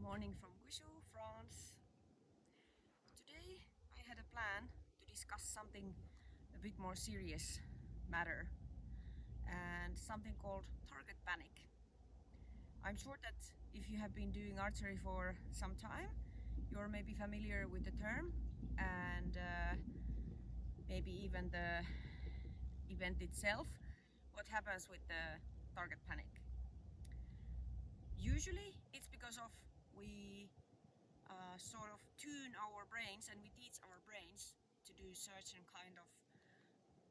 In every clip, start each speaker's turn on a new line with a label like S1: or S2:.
S1: morning from Guizhou, France. Today I had a plan to discuss something a bit more serious matter and something called target panic. I'm sure that if you have been doing archery for some time, you're maybe familiar with the term and maybe even the event itself, what happens with the target panic. Usually it's because of we sort of tune our brains and we teach our brains to do certain kind of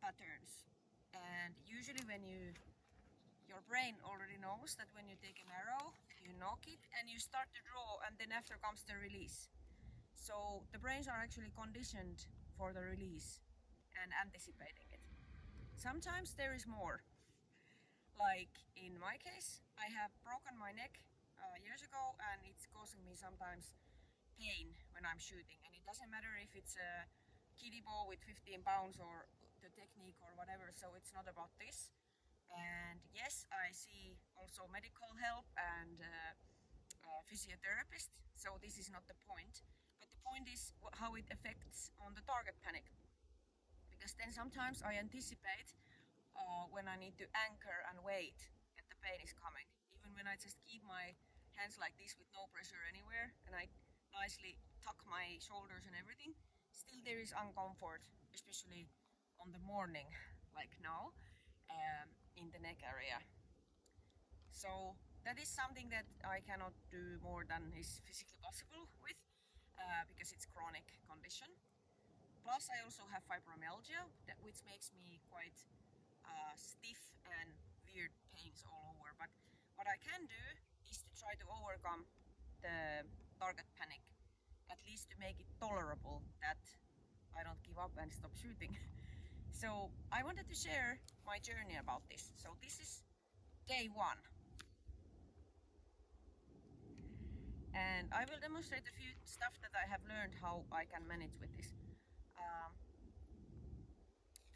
S1: patterns. And usually when your brain already knows that when you take an arrow, you nock it and you start to draw, and then after comes the release. So the brains are actually conditioned for the release and anticipating it. Sometimes there is more. Like in my case, I have broken my neck years ago, and it's causing me sometimes pain when I'm shooting, and it doesn't matter if it's a kiddie ball with 15 pounds or the technique or whatever, so it's not about this. And yes, I see also medical help and physiotherapist, so this is not the point, but the point is how it affects on the target panic, because then sometimes I anticipate when I need to anchor and wait that the pain is coming, even when I just keep my hands like this with no pressure anywhere and I nicely tuck my shoulders and everything, still there is uncomfort, especially on the morning like now, in the neck area. So that is something that I cannot do more than is physically possible with, because it's chronic condition. Plus I also have fibromyalgia, which makes me quite stiff and weird pains all over. But what I can do is to try to overcome the target panic, at least to make it tolerable that I don't give up and stop shooting. So I wanted to share my journey about this. So this is day one. And I will demonstrate a few stuff that I have learned how I can manage with this.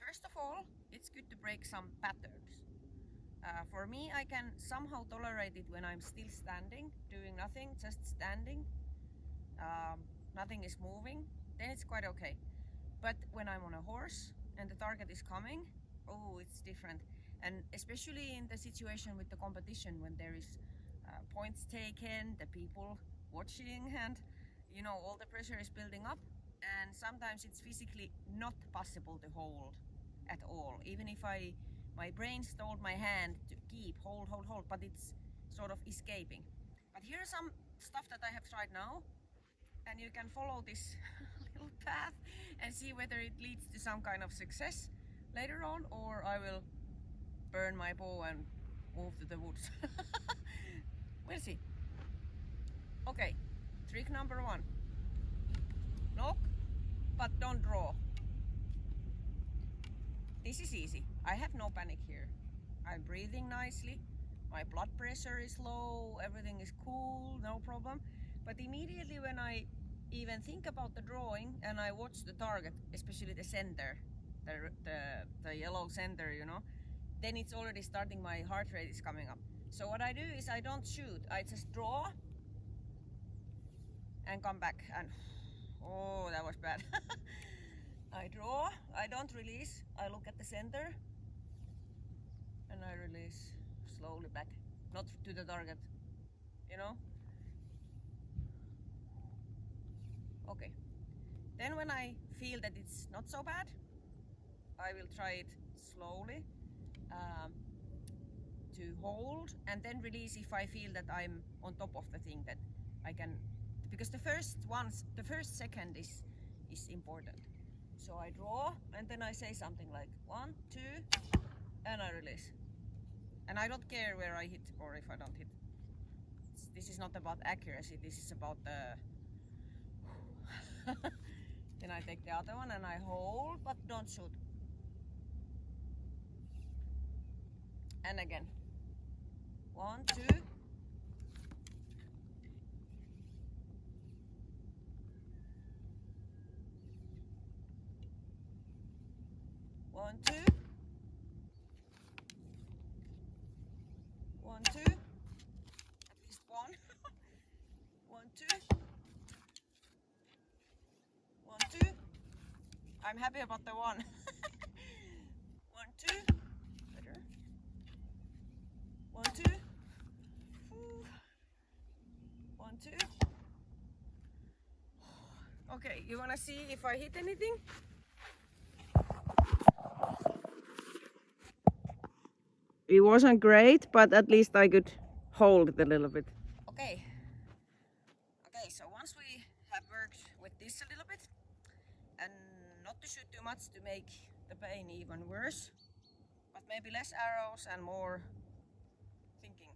S1: First of all, it's good to break some patterns. For me, I can somehow tolerate it when I'm still standing, doing nothing, just standing. Nothing is moving, then it's quite okay. But when I'm on a horse and the target is coming, oh, it's different. And especially in the situation with the competition, when there is points taken, the people watching, and all the pressure is building up, and sometimes it's physically not possible to hold at all, even if my brain told my hand to keep, hold, but it's sort of escaping. But here are some stuff that I have tried now, and you can follow this little path and see whether it leads to some kind of success later on, or I will burn my bow and move to the woods. We'll see. Okay, trick number one. Knock, but don't draw. This is easy. I have no panic here. I'm breathing nicely. My blood pressure is low. Everything is cool, no problem. But immediately when I even think about the drawing and I watch the target, especially the center, the yellow center, then it's already starting, my heart rate is coming up. So what I do is I don't shoot. I just draw and come back, and oh, that was bad. I draw, I don't release, I look at the center and I release slowly back, not to the target, Okay. Then when I feel that it's not so bad, I will try it slowly to hold and then release if I feel that I'm on top of the thing, that I can, because the first second is important. So I draw and then I say something like 1, 2, and I release. And I don't care where I hit or if I don't hit. This is not about accuracy, this is about the then I take the other one and I hold, but don't shoot. And again. 1, 2. 1, 2. 1, 2. At least one. 1, 2. I'm happy about the one. 1, 2. Better. 1, 2. 1, 2. Okay, you wanna see if I hit anything? It wasn't great, but at least I could hold it a little bit. Okay. Okay, so once we have worked with this a little bit, and not to shoot too much to make the pain even worse, but maybe less arrows and more thinking,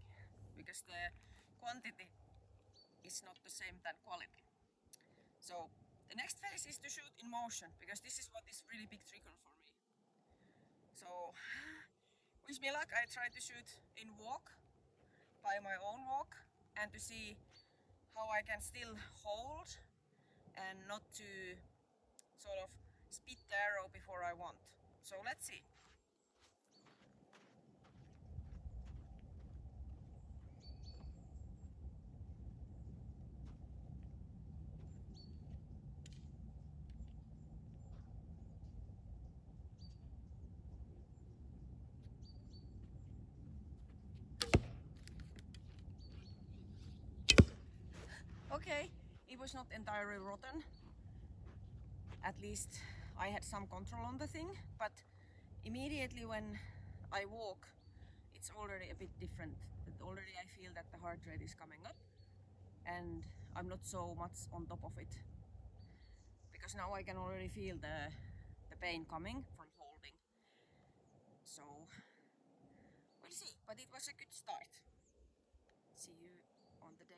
S1: because the quantity is not the same than quality. So the next phase is to shoot in motion, because this is what is really big trigger for me. So wish me luck. I try to shoot in walk, by my own walk, and to see how I can still hold and not to sort of spit the arrow before I want. So let's see. Okay, it was not entirely rotten. At least I had some control on the thing, but immediately when I walk, it's already a bit different. Already I feel that the heart rate is coming up and I'm not so much on top of it. Because now I can already feel the pain coming from holding. So we'll see, but it was a good start. See you on the day.